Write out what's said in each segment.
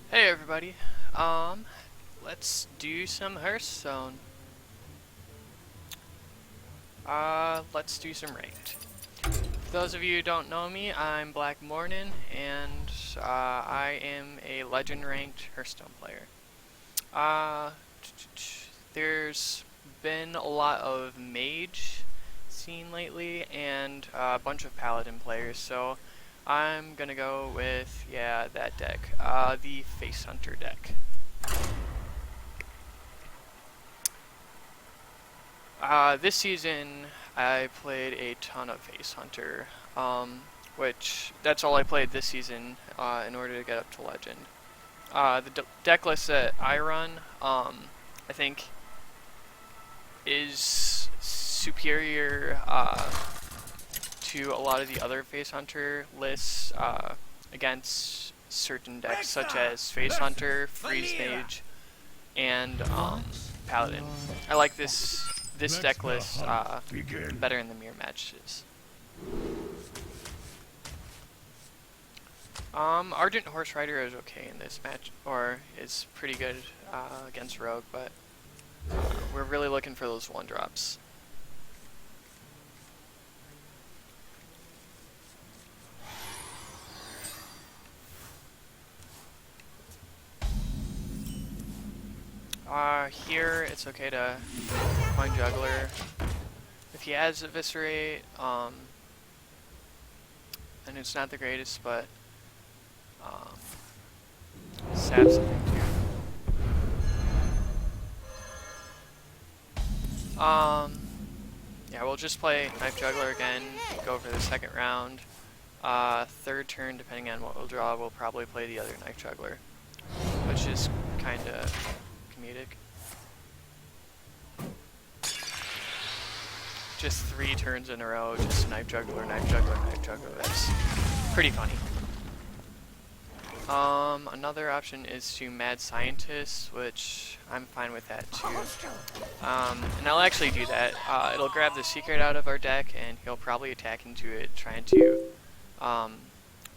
Hey everybody, let's do some Hearthstone. Let's do some ranked. For those of you who don't know me, I'm Black Mornin, and I am a legend ranked Hearthstone player. Uh, there's been a lot of mage seen lately, and a bunch of paladin players, so I'm gonna go with, that deck, the Face Hunter deck. This season, I played a ton of Face Hunter, which that's all I played this season in order to get up to Legend. The deck list that I run, I think, is superior to a lot of the other Face Hunter lists against certain decks, such as Face Hunter, Freeze Mage, and Paladin. I like this deck list better in the mirror matches. Argent Horse Rider is okay in this match, or is pretty good against Rogue, but we're really looking for those 1-drops. Here it's okay to find Juggler. If he has Eviscerate, and it's not the greatest, but Sap's something too. Yeah, we'll just play Knife Juggler again, go for the second round. Third turn, depending on what we'll draw, we'll probably play the other Knife Juggler, which is kinda comedic. Just 3 turns in a row, just Knife Juggler, Knife Juggler, Knife Juggler. That's pretty funny. Another option is to Mad Scientist, which I'm fine with that too. And I'll actually do that. It'll grab the secret out of our deck, and he'll probably attack into it, trying to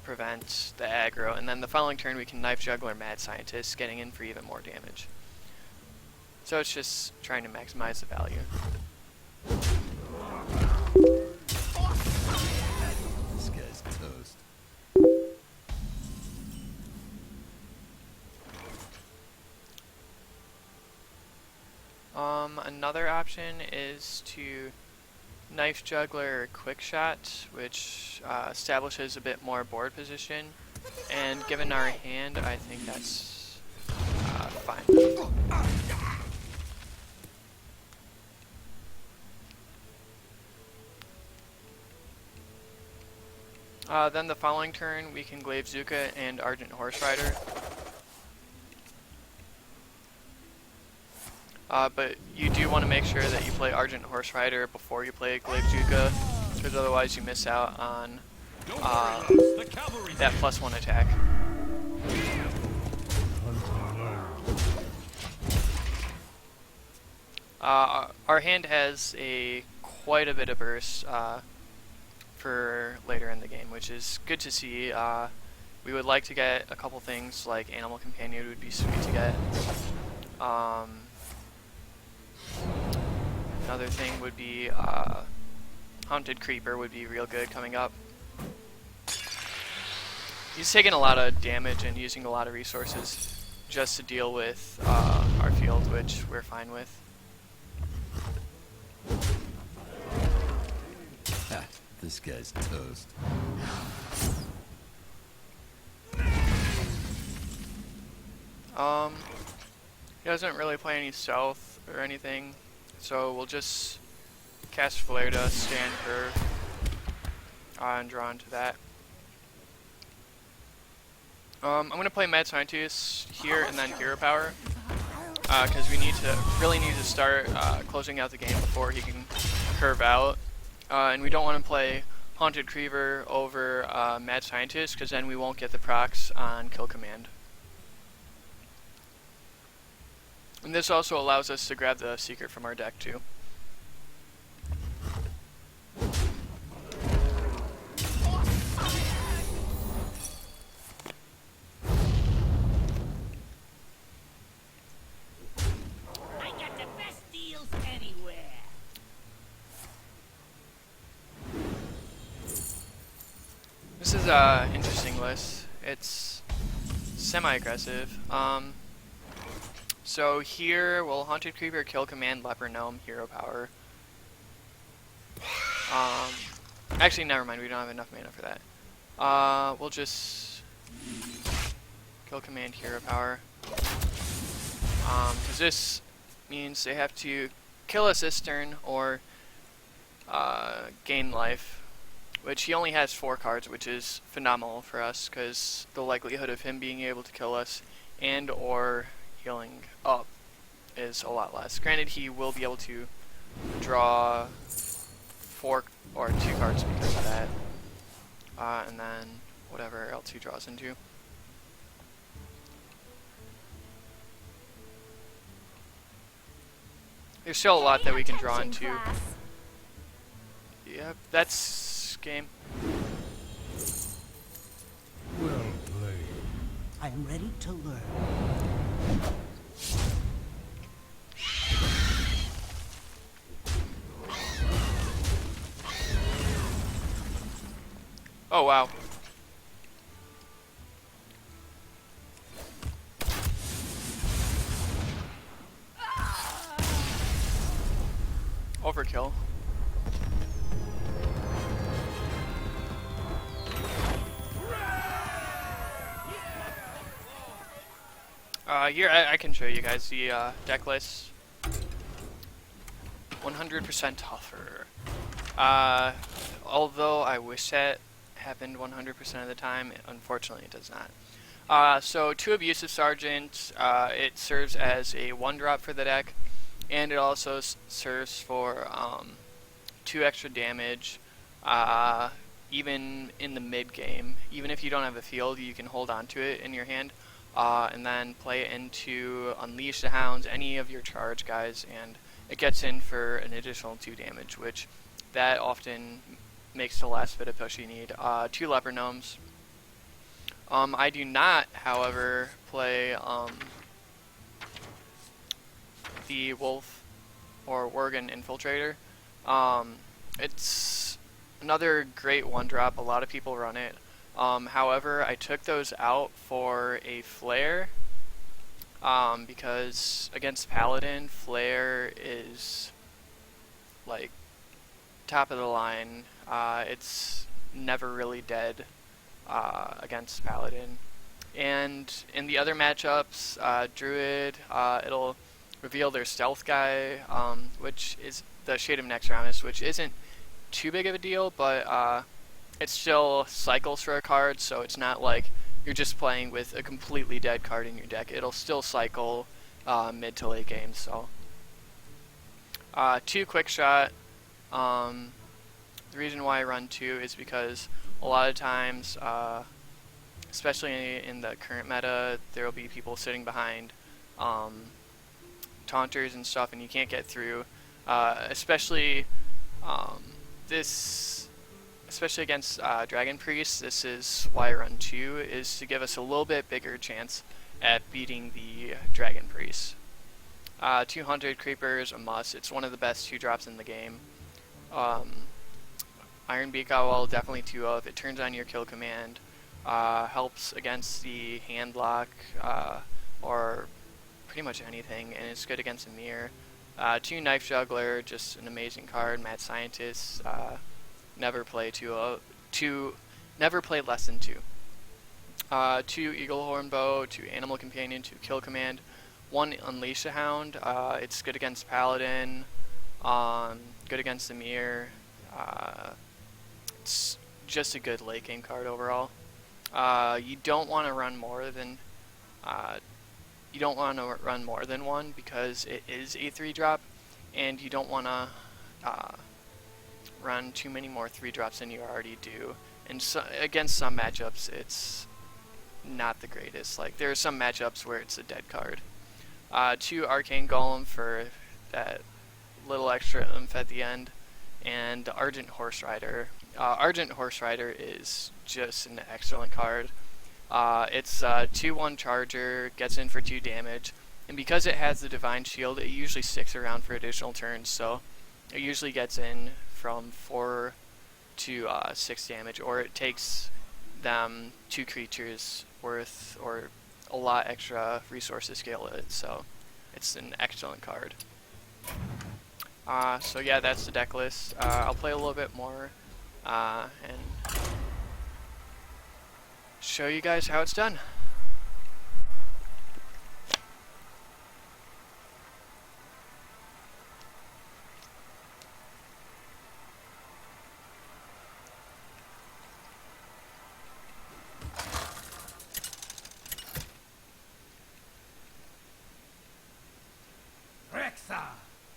prevent the aggro. And then the following turn, we can Knife Juggler Mad Scientist, getting in for even more damage. So it's just trying to maximize the value. This guy's toast. Another option is to Knife Juggler Quick Shot, which establishes a bit more board position, and given our hand, I think that's fine. Then the following turn, we can Glaive Zuka and Argent Horse Rider. But you do want to make sure that you play Argent Horse Rider before you play Glaive Zuka, because otherwise you miss out on that +1 attack. Our hand has quite a bit of burst for later in the game, which is good to see. We would like to get a couple things like Animal Companion would be sweet to get. Another thing would be Haunted Creeper would be real good coming up. He's taking a lot of damage and using a lot of resources just to deal with our field, which we're fine with. Ha, this guy's toast. He doesn't really play any stealth or anything, so we'll just cast Flare Dust, stand Curve, and draw into that. I'm going to play Mad Scientist here and then Hero Power, because we really need to start closing out the game before he can curve out. And we don't want to play Haunted Creeper over Mad Scientist, because then we won't get the procs on Kill Command. And this also allows us to grab the secret from our deck too. This is a interesting list. It's semi-aggressive. So here, will Haunted Creeper kill command Leper Gnome hero power? Actually, never mind. We don't have enough mana for that. We'll just kill command hero power. Because this means they have to kill a cistern or gain life, which he only has 4 cards, which is phenomenal for us because the likelihood of him being able to kill us and or healing up is a lot less. Granted, he will be able to draw 4 or 2 cards because of that, and then whatever else he draws into. There's still a lot that we can draw into. Yep, that's game. Well played. I am ready to learn. Oh wow. Overkill. Here I can show you guys the deck list. 100% tougher. Although I wish that happened 100% of the time, unfortunately it does not. So 2 Abusive Sergeant, it serves as a 1-drop for the deck, and it also serves for 2 extra damage, even in the mid game. Even if you don't have a field, you can hold on to it in your hand, and then play it into Unleash the Hounds, any of your charge guys, and it gets in for an additional 2 damage, which that often makes the last bit of push you need. 2 Leper Gnomes. I do not, however, play the Wolf or Worgen Infiltrator. It's another great 1-drop. A lot of people run it. However, I took those out for a Flare because against Paladin, Flare is like top of the line. It's never really dead against Paladin. And in the other matchups, Druid, it'll reveal their Stealth guy, which is the Shade of Nexramus, which isn't too big of a deal, but it still cycles for a card, so it's not like you're just playing with a completely dead card in your deck. It'll still cycle mid to late game. So 2 Quick Shot. The reason why I run 2 is because a lot of times, especially in the current meta, there will be people sitting behind taunters and stuff, and you can't get through. Especially especially against Dragon Priest, this is why I run 2, is to give us a little bit bigger chance at beating the Dragon Priest. 200 Creeper is a must. It's one of the best 2-drops in the game. Iron Beak I will definitely 2 of. It turns on your kill command. Helps against the hand lock or pretty much anything, and it's good against a mirror. 2 Knife Juggler, just an amazing card. Mad Scientist. Never play never play less than 2. 2 Eagle Horn Bow, 2 Animal Companion, 2 Kill Command, 1 Unleash the Hound. It's good against Paladin, good against the mirror. It's just a good late game card overall. You don't want to run more than one because it is a 3-drop, and you don't want to run too many more 3-drops than you already do. And so, against some matchups, it's not the greatest. Like, there are some matchups where it's a dead card. 2 Arcane Golem for that little extra oomph at the end, and Argent Horse Rider. Argent Horse Rider is just an excellent card. It's a 2/1 charger, gets in for 2 damage, and because it has the Divine Shield, it usually sticks around for additional turns, so it usually gets in from 4 to 6 damage, or it takes them 2 creatures worth or a lot extra resource to scale it, so it's an excellent card. So yeah, that's the deck list. I'll play a little bit more and show you guys how it's done.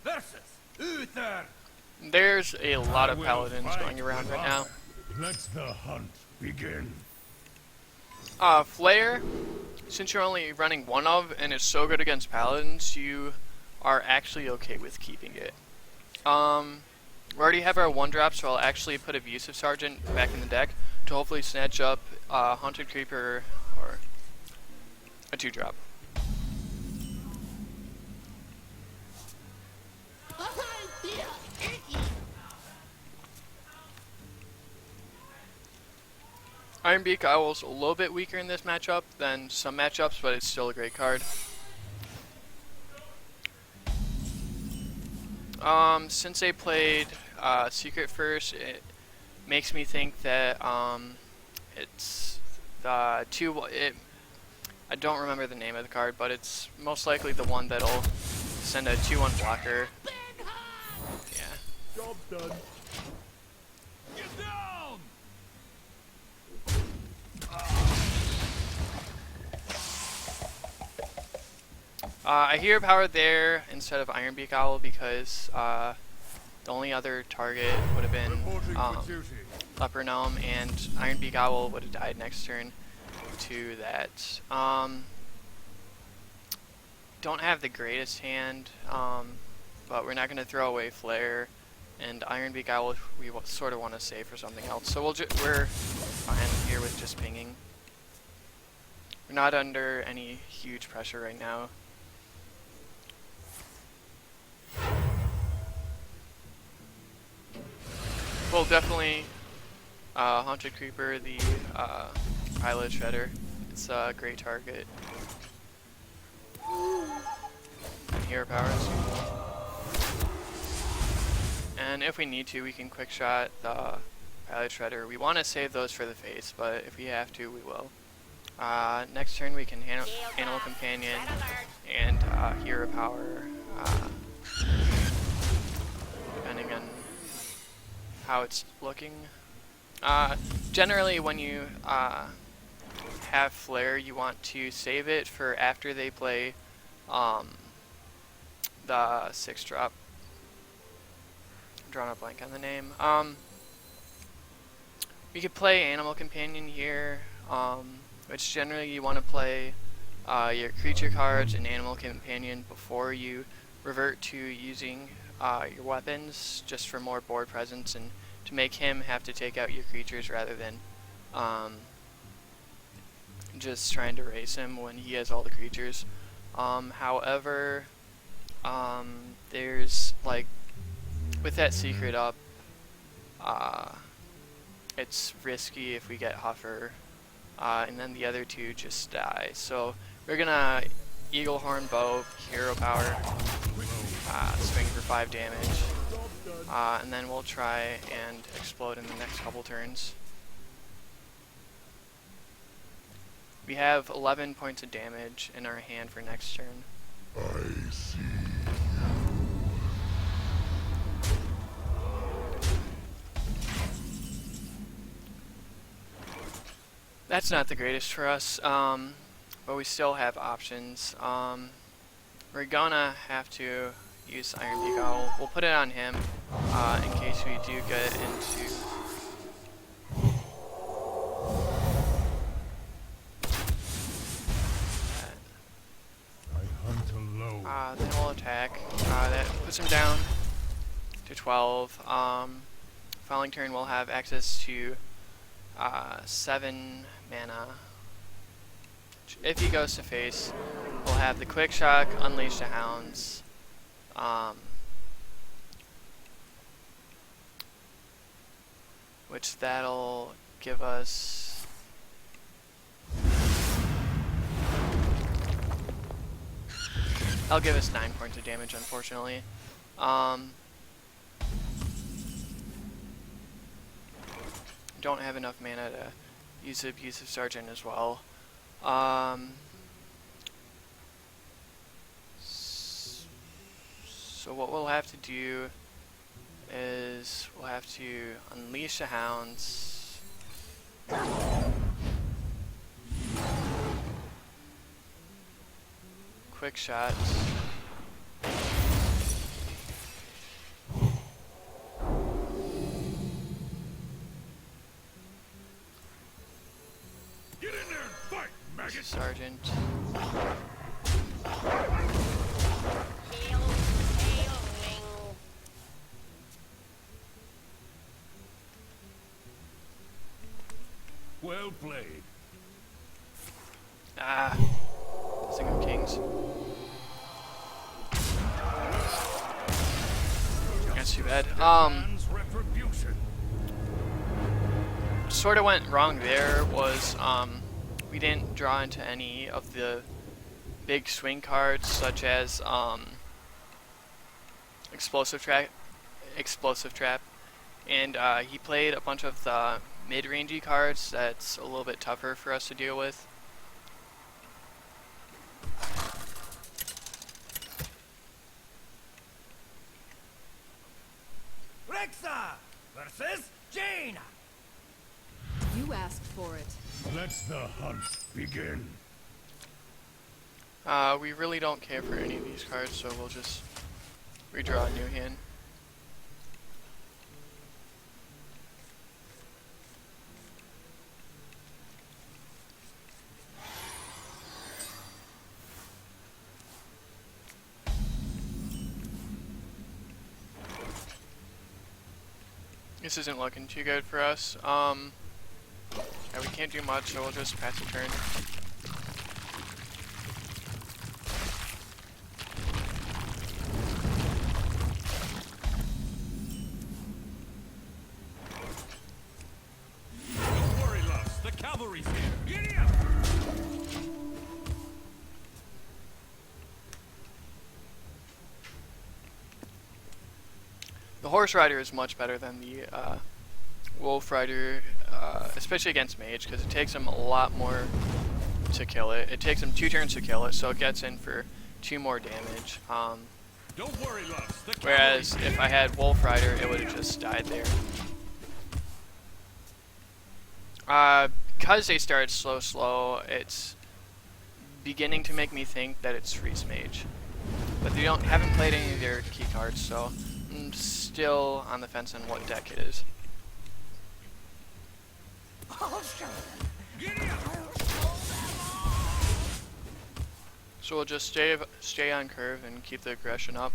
Versus Uther. There's a lot of paladins going around right now. Let the hunt begin. Flare, since you're only running one of and it's so good against paladins, you are actually okay with keeping it. We already have our 1-drop, so I'll actually put Abusive Sergeant back in the deck to hopefully snatch up Haunted Creeper or a 2-drop. Ironbeak Owl's a little bit weaker in this matchup than some matchups, but it's still a great card. Since they played Secret first, it makes me think that it's the I don't remember the name of the card, but it's most likely the one that'll send a 2/1 blocker. Yeah. Job done. Get down! I hear power there instead of Ironbeak Owl because the only other target would have been Reporting for duty. Leper Gnome, and Ironbeak Owl would have died next turn to that. Don't have the greatest hand, but we're not going to throw away Flare, and Ironbeak Owl we sort of want to save for something else. So we're fine here with just pinging. We're not under any huge pressure right now. Well, definitely Haunted Creeper, the Pilot Shredder. It's a great target. And hero powers. And if we need to, we can quick shot the Pilot Shredder. We want to save those for the face, but if we have to, we will. Next turn we can Animal Companion and Hero Power, depending on how it's looking. Generally, when you have Flare, you want to save it for after they play the 6-drop. Drawing a blank on the name. We could play Animal Companion here, which generally you want to play your creature cards and Animal Companion before you revert to using your weapons, just for more board presence and to make him have to take out your creatures rather than just trying to race him when he has all the creatures. However, there's like with that secret up, it's risky if we get Huffer, and then the other two just die. So we're gonna Eagle Horn Bow, Hero Power, swing for 5 damage, and then we'll try and explode in the next couple turns. We have 11 points of damage in our hand for next turn. I see. That's not the greatest for us, but we still have options. We're gonna have to use Ironbeak Owl. We'll put it on him in case we do get into... I hunt alone. Then we'll attack. That puts him down to 12. Following turn we'll have access to 7 mana. If he goes to face, we'll have the Quick Shock, Unleash the Hounds, which that'll give us I'll give us 9 points of damage, unfortunately. Don't have enough mana to use the Abusive Sergeant as well. So what we'll have to do is we'll have to unleash the hounds. Quick shots. Get in there and fight, maggot! Sergeant. Well played. Ah, Singham Kings. That's too bad. Man's retribution. Sort of went wrong there was we didn't draw into any of the big swing cards such as explosive trap, and he played a bunch of the mid-rangey cards that's a little bit tougher for us to deal with. Rexa versus Jaina. You asked for it. Let the hunt begin. We really don't care for any of these cards, so we'll just redraw a new hand. This isn't looking too good for us. Yeah, we can't do much, so we'll just pass the turn. Don't worry, loves. The cavalry's here. Giddy up! The Horse Rider is much better than the Wolf Rider, especially against Mage, because it takes him a lot more to kill it. It takes him 2 turns to kill it, so it gets in for 2 more damage. Don't worry, loves. The Whereas cavalry's if I had Wolf Rider, it would have just died there. Because they started slow, it's beginning to make me think that it's Freeze Mage. But they haven't played any of their key cards, so I'm still on the fence on what deck it is. Giddy up! So we'll just stay on curve and keep the aggression up.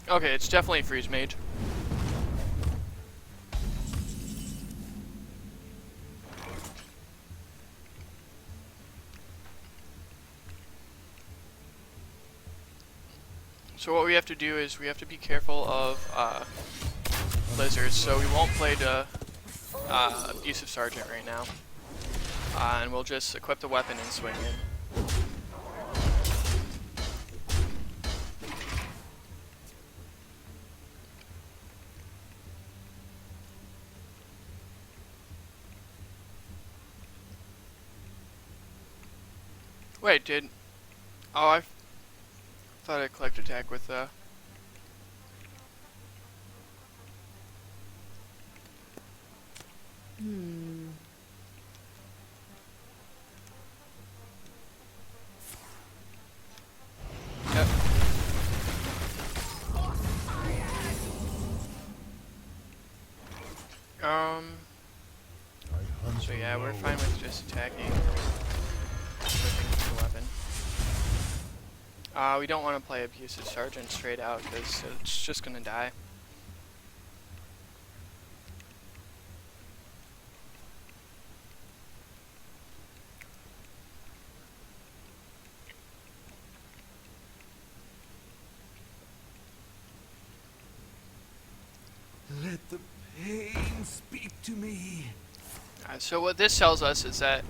Okay, it's definitely Freeze Mage. So what we have to do is we have to be careful of lizards, so we won't play the Abusive Sergeant right now. And we'll just equip the weapon and swing in. Wait, oh, I thought I clicked attack with Yep. So yeah, we're fine with just attacking. Equipping the weapon. We don't want to play Abusive Sergeant straight out because it's just gonna die. Let the Pain, speak to me. So what this tells us is that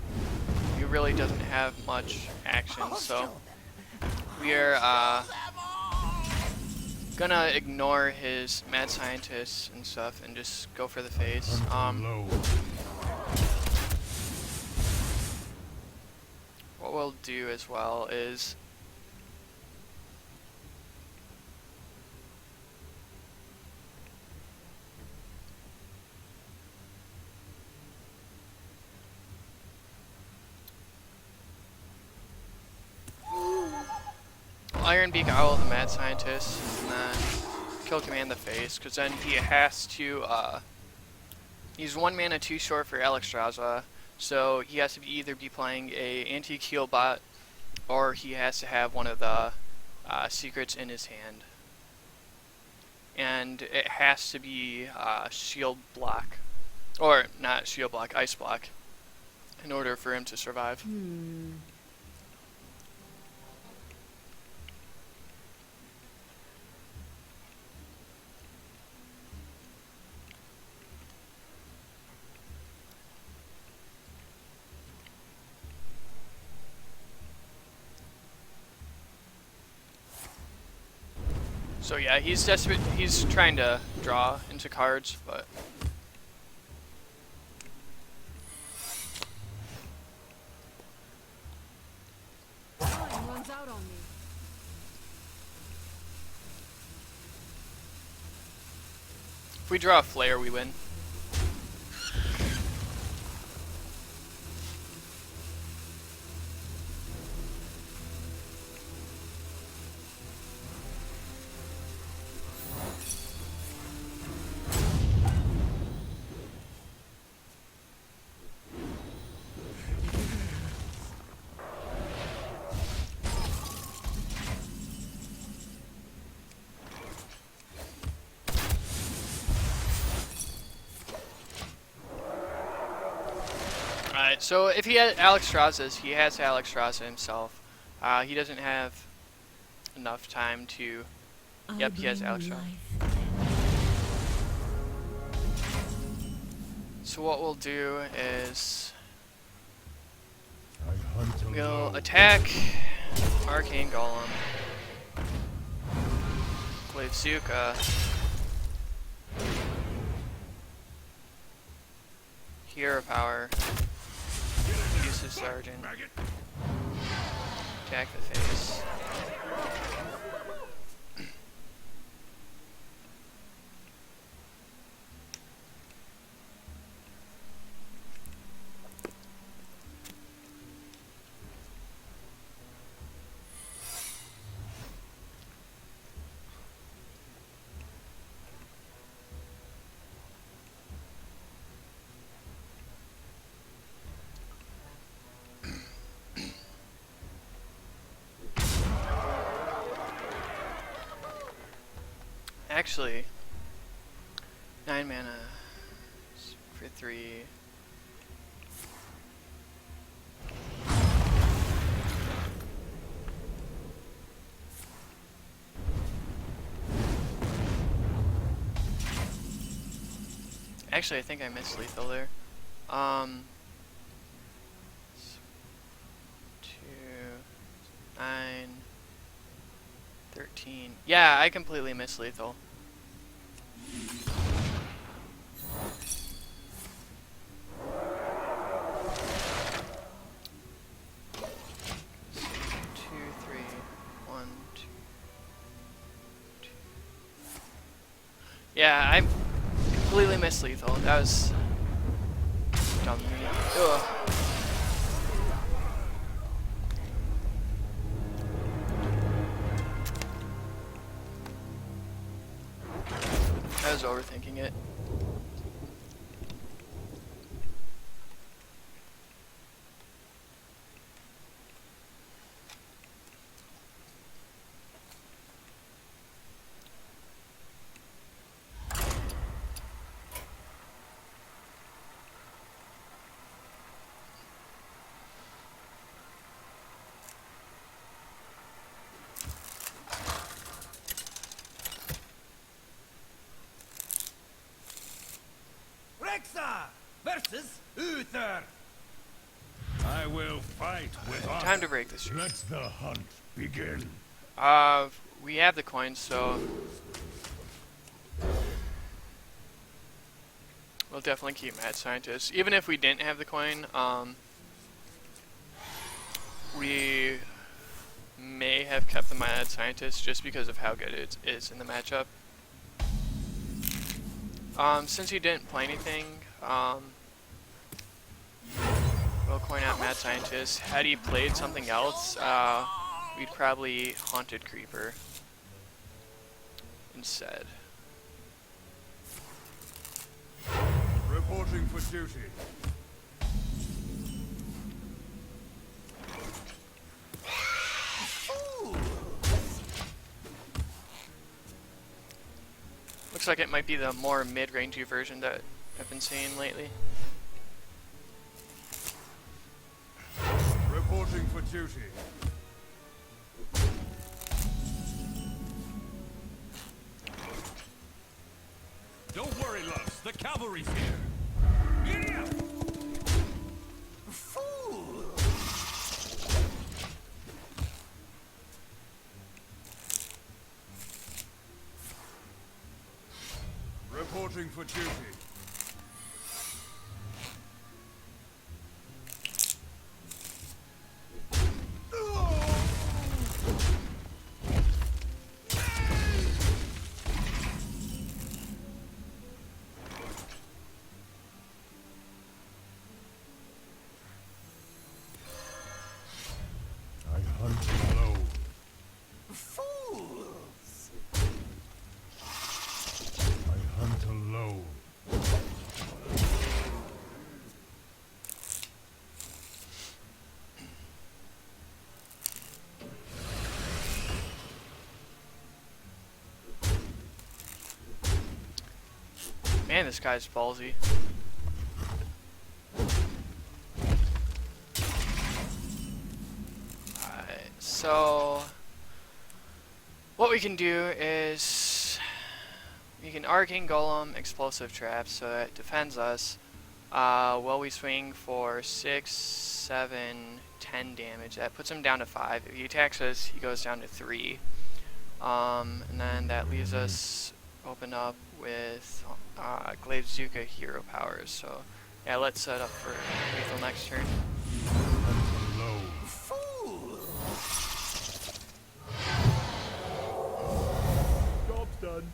he really doesn't have much action, I'll so kill them. we are gonna ignore his mad scientists and stuff and just go for the face. Low. What we'll do as well is Iron Beak Owl the mad scientist and then kill command the face, because then he has to he's 1 mana too short for Alexstrasza, so he has to either be playing a anti-Keel bot or he has to have one of the secrets in his hand. And it has to be shield block, or not shield block, ice block, in order for him to survive. So yeah, he's desperate. He's trying to draw into cards, but Time runs out on me. if we draw a flare, we win. Alright, so if he had Alexstrasza's, he has Alexstrasza himself. He doesn't have enough time to... Yep, he has Alexstrasza. So what we'll do is... I hunt we'll alone. attack Arcane Golem. Glaivezuka. Hero Power. Use his Sergeant. Attack the face. Actually, 9 mana for 3. Actually, I think I missed lethal there. 2, 9, 13. Yeah, I completely missed lethal. Yeah, I completely missed lethal. That was dumb of me. Ugh. I was overthinking it. Rexa versus Uther. I will fight with honor. Time to break this streak. Let the hunt begin. We have the coins, so we'll definitely keep Mad Scientist. Even if we didn't have the coin, we may have kept the Mad Scientist just because of how good it is in the matchup. Since he didn't play anything, we'll coin out Mad Scientist. Had he played something else, we'd probably Haunted Creeper instead. Reporting for duty. Looks like it might be the more mid-rangey version that I've been seeing lately. Reporting for duty. Don't worry, loves. The cavalry's here. Giddy up! Reporting for duty. I hunt low. I hunt alone. Man, this guy's ballsy. Alright, so what we can do is we can Arcane Golem Explosive Trap, so that defends us while we swing for 6, 7, 10 damage. That puts him down to 5. If he attacks us, he goes down to 3. And then that leaves us open up with Glaivezuka hero powers. So yeah, let's set up for lethal next turn. Job's done.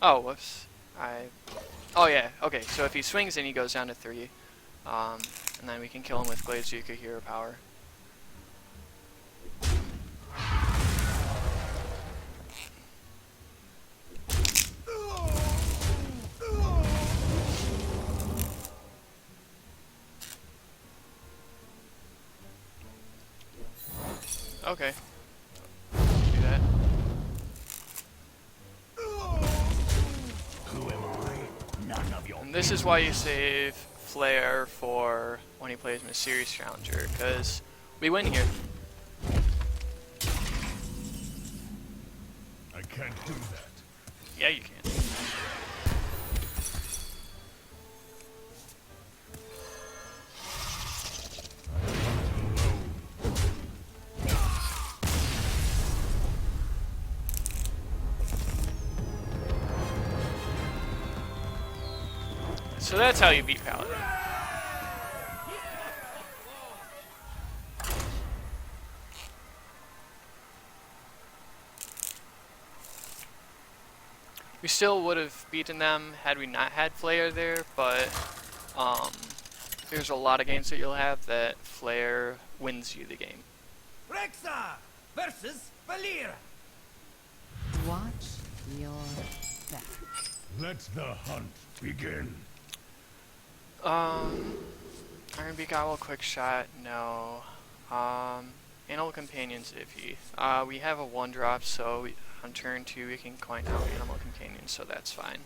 Oh, whoops. Oh yeah, okay, so if he swings then he goes down to 3. And then we can kill him with Glaivezuka hero power. Okay. Do that. Who am I? None of your And this is why you save Flare for when he plays Mysterious Challenger, because we win here. I can't do that. Yeah, you can. So that's how you beat Paladin. We still would have beaten them had we not had Flare there, but there's a lot of games that you'll have that Flare wins you the game. Rexa versus Valera. Watch your back. Let the hunt begin. Iron Beak Owl, Quick Shot, no. Animal Companion's iffy. We have a 1-drop, so on turn 2 we can coin out Animal Companion, so that's fine.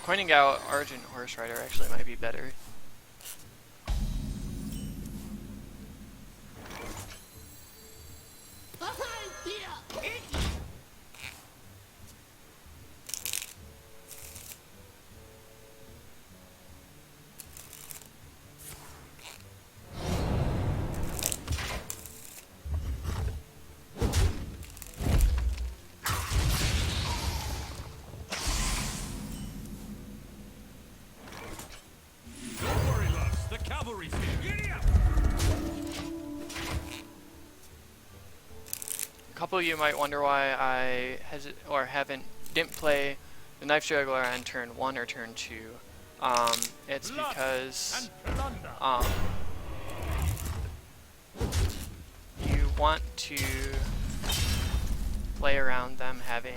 Coining out Argent Horse Rider actually might be better. A couple of you might wonder why I didn't play the Knife Juggler on turn 1 or turn 2. It's because you want to play around them having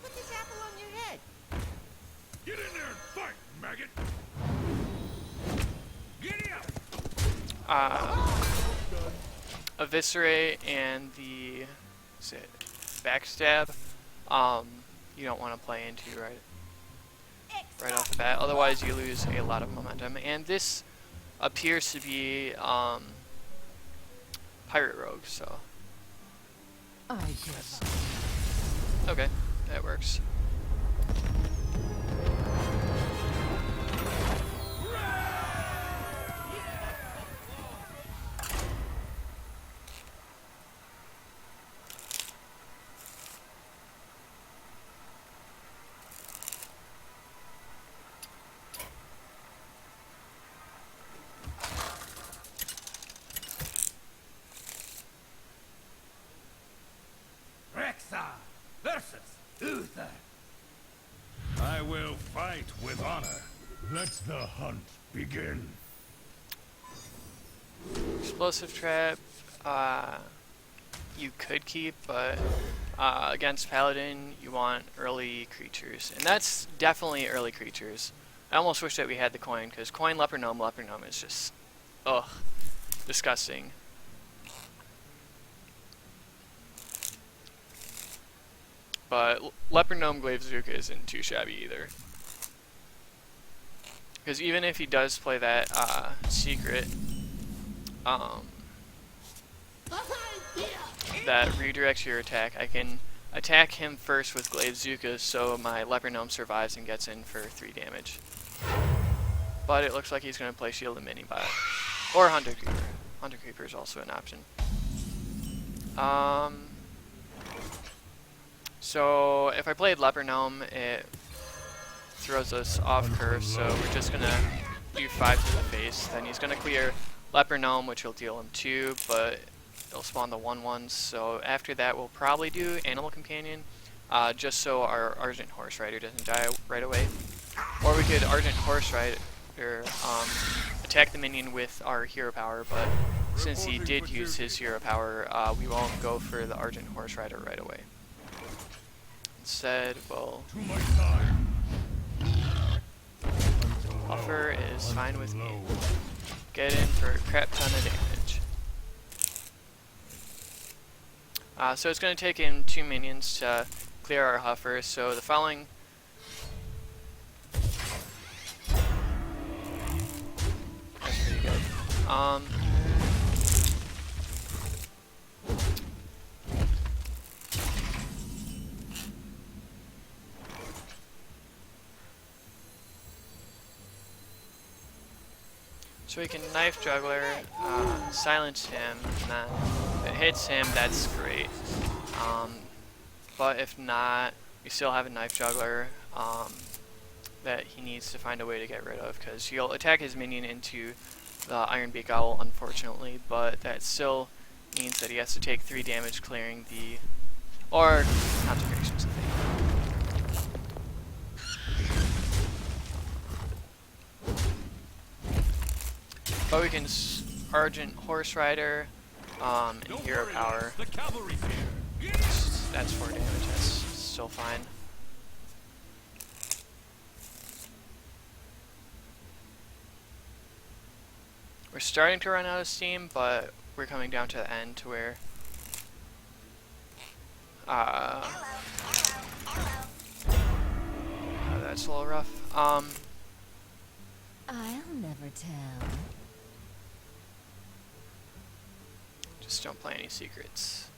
Put this apple on your head. Get in there and fight, maggot! Giddy up! Eviscerate and the backstab. You don't want to play into right off the bat. Otherwise, you lose a lot of momentum. And this appears to be Pirate Rogue, so I guess. okay, that works. Rexa versus Uther. I will fight with honor. Let the hunt begin. Explosive trap, you could keep, but against Paladin, you want early creatures. And that's definitely early creatures. I almost wish that we had the coin, because coin Leper Gnome is just, ugh, disgusting. But Leper Gnome Glaive Zuka isn't too shabby either. Because even if he does play that secret, that redirects your attack, I can attack him first with Glaive Zuka so my Leper Gnome survives and gets in for 3 damage. But it looks like he's going to play Shield and Minibot. Or Hunter Creeper. Hunter Creeper is also an option. So if I played Leper Gnome, it throws us off curve, so we're just going to do 5 to the face. Then he's going to clear Leper Gnome, which will deal him 2, but it'll spawn the 1/1s. So after that, we'll probably do Animal Companion, just so our Argent Horse Rider doesn't die right away. Or we could Argent Horse Rider, attack the minion with our hero power, but since he did use his hero power, we won't go for the Argent Horse Rider right away. Instead, we'll To my side. Buffer is fine with me. Get in for a crap ton of damage. So it's going to take him 2 minions to clear our Huffer, so the following... That's pretty good. So we can Knife Juggler, silence him, and then if it hits him, that's great. But if not, we still have a Knife Juggler that he needs to find a way to get rid of, because he'll attack his minion into the Iron Beak Owl, unfortunately, but that still means that he has to take 3 damage clearing the... or concentrations, I think. But we can Argent Horse Rider and Don't hero worry, power. lads, the cavalry's here. That's 4 damage, that's still fine. We're starting to run out of steam, but we're coming down to the end to where that's a little rough. I'll never tell. Just don't play any secrets.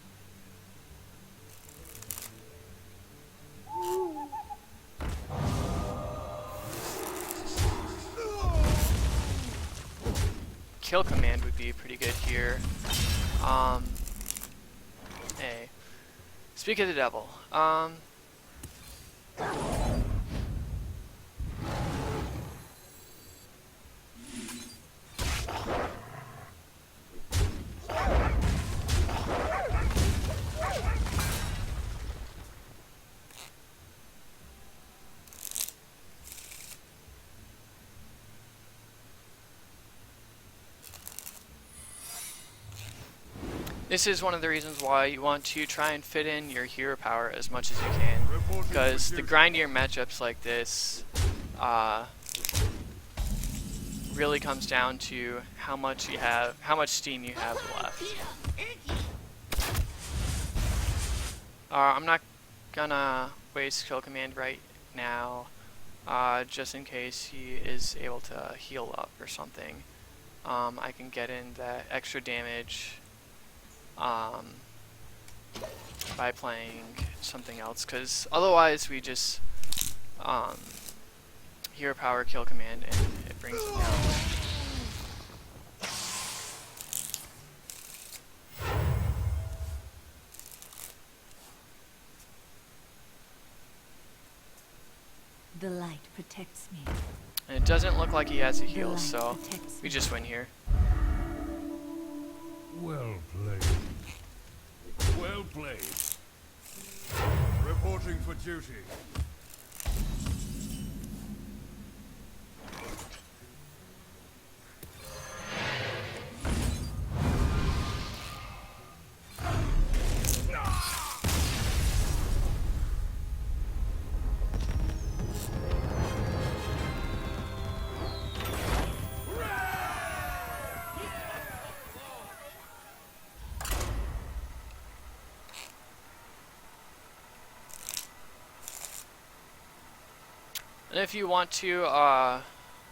Kill command would be pretty good here. Hey. Speak of the devil. This is one of the reasons why you want to try and fit in your hero power as much as you can, because the grindier matchups like this really comes down to how much steam you have left. I'm not gonna waste kill command right now, just in case he is able to heal up or something. I can get in that extra damage by playing something else, because otherwise we just hero power kill command and it brings him down. The light protects me. And it doesn't look like he has a The heal, light so protects we me. just win here. Well played. Well played. Reporting for duty. And if you want to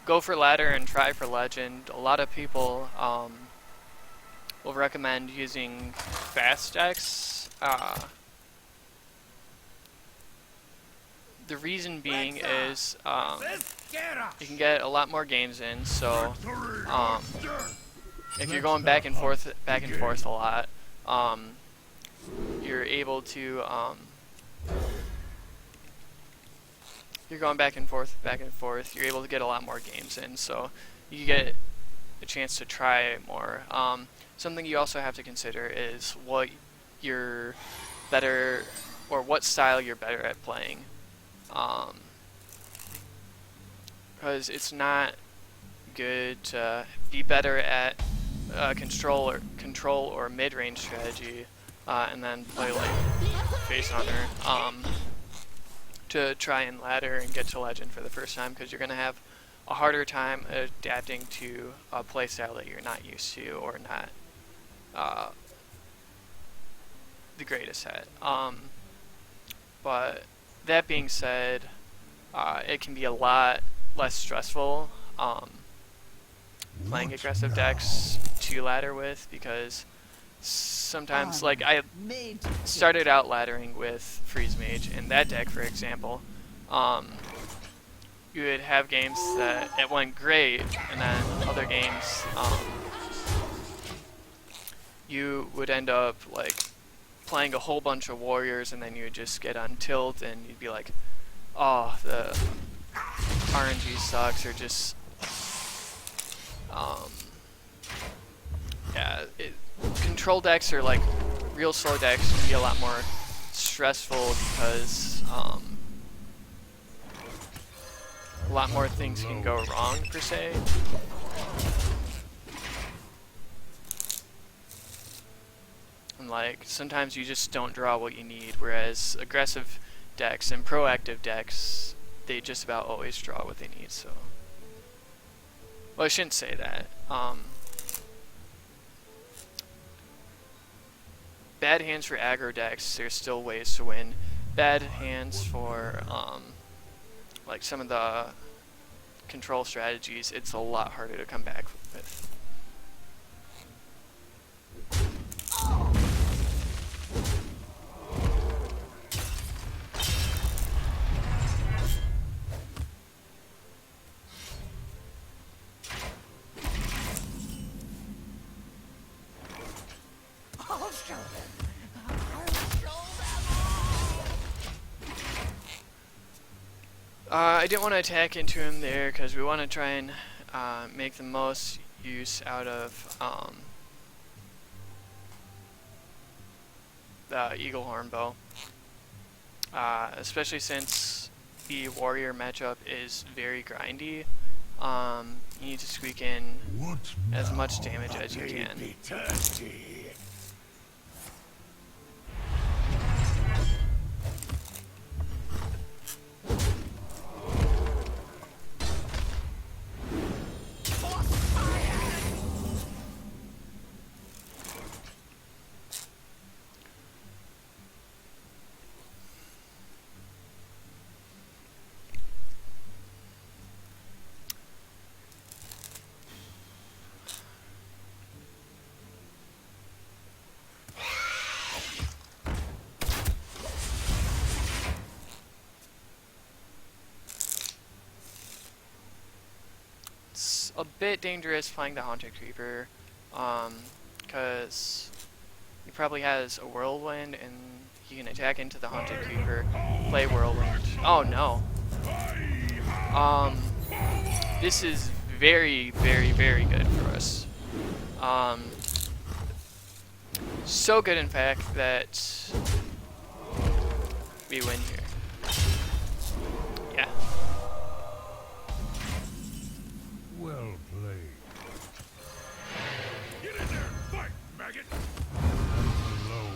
go for ladder and try for legend, a lot of people will recommend using fast decks. The reason being is you can get a lot more games in. So if you're going back and forth a lot, you're able to you're going back and forth, you're able to get a lot more games in, so you get a chance to try more. Something you also have to consider is what you're better, or what style you're better at playing. Because it's not good to be better at control or mid-range strategy, and then play like face hunter. To try and ladder and get to legend for the first time, because you're going to have a harder time adapting to a playstyle that you're not used to or not the greatest at. But that being said, it can be a lot less stressful playing aggressive decks to ladder with, because sometimes, like, I started out laddering with Freeze Mage, and that deck, for example, you would have games that it went great, and then other games, you would end up, like, playing a whole bunch of warriors, and then you would just get on tilt, and you'd be like, oh, the RNG sucks, or just, yeah, control decks or like real slow decks can be a lot more stressful, because a lot more things can go wrong, per se. And like sometimes you just don't draw what you need, whereas aggressive decks and proactive decks, they just about always draw what they need. So, well, I shouldn't say that. Bad hands for aggro decks, there's still ways to win. Bad hands for like some of the control strategies, it's a lot harder to come back with. I didn't want to attack into him there, because we want to try and make the most use out of the Eagle Horn Bow. Especially since the warrior matchup is very grindy. You need to squeak in What as now, much damage as you my can. baby thirsty? a bit dangerous playing the Haunted Creeper, because he probably has a Whirlwind, and he can attack into the Haunted Creeper, play Whirlwind. Oh no. This is very, very, very good for us. So good, in fact, that we win here. Yeah. Well played. Get in there, fight, maggot! Low.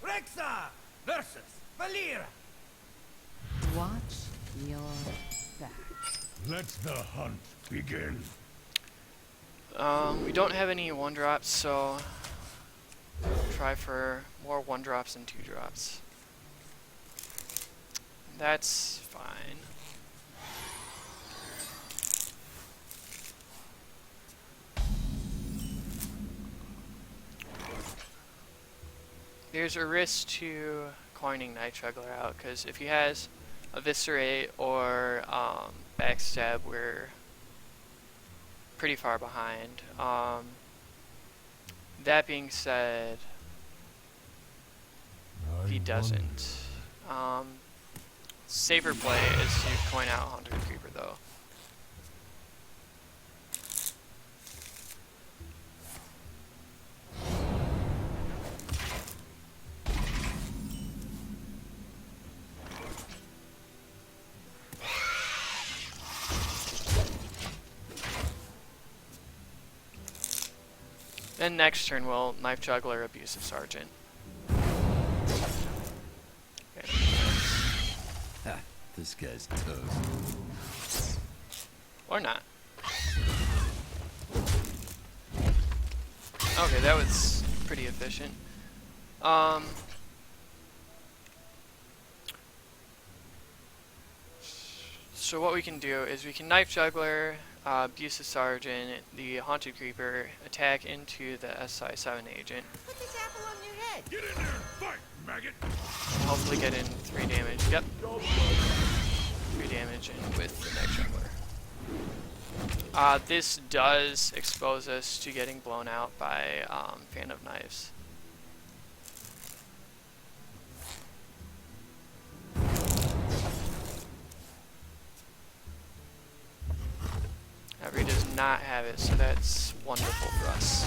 Rexa versus Valera. Watch your back. Let the hunt begin. We don't have any 1-drops, so try for more 1-drops and 2-drops. That's fine. There's a risk to coining Night Juggler out, because if he has Eviscerate or Backstab, we're pretty far behind. That being said, if he doesn't, safer play is to coin out Haunted Creeper though. Then next turn we'll Knife Juggler, Abusive Sergeant. Okay. Ha, this guy's toast. Or not. Okay, that was pretty efficient. So what we can do is we can Knife Juggler, Abusive Sergeant, the Haunted Creeper, attack into the SI-7 agent. Put this apple on your head. Get in there and fight, maggot! Hopefully get in 3 damage. Yep. 3 damage in with the Night Juggler. This does expose us to getting blown out by Fan of Knives. He does not have it, so that's wonderful for us.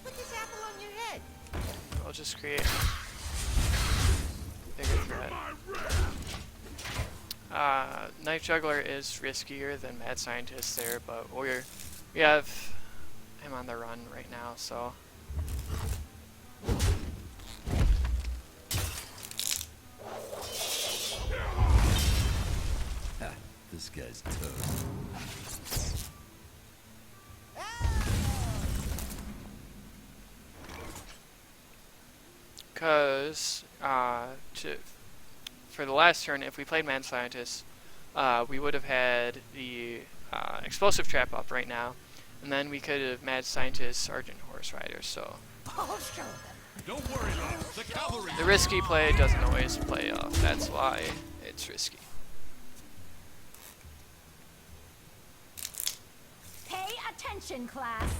Put this apple on your head. I'll just create bigger threat. Knife Juggler is riskier than Mad Scientist there, but we have him on the run right now, so. Ha, this guy's toast. Because for the last turn, if we played Mad Scientist, we would have had the Explosive Trap up right now, and then we could have Mad Scientist, Sergeant Horse Rider, so. I'll show them. Don't worry, lads. The cavalry. The risky play doesn't always play off, that's why it's risky. Pay attention, class.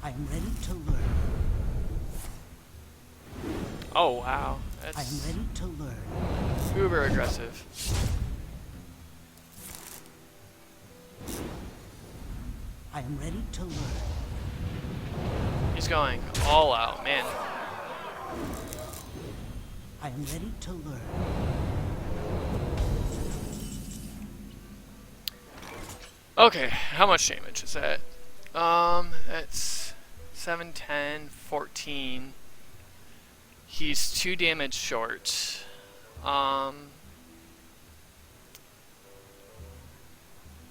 I am ready to learn. Oh wow, I am that's ready to learn. uber aggressive. I am ready to learn. He's going all out, man. I am ready to learn. Okay, how much damage is that? That's 7, 10, 14. He's 2 damage short.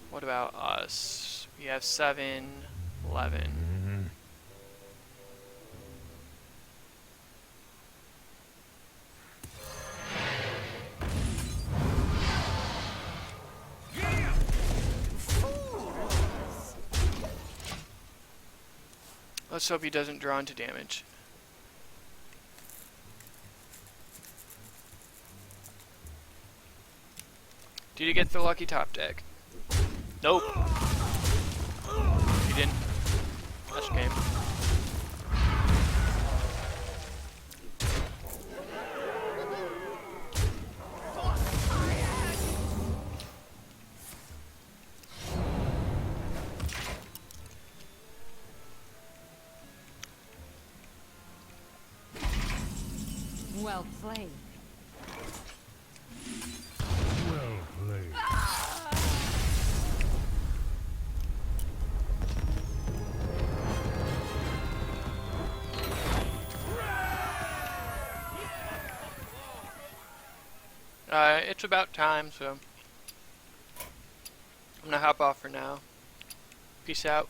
What about us? We have 7, 11. Let's hope he doesn't draw into damage. Did you get the lucky top deck? Nope. You didn't. That's a game. Well played. Well played. It's about time, so I'm gonna hop off for now. Peace out.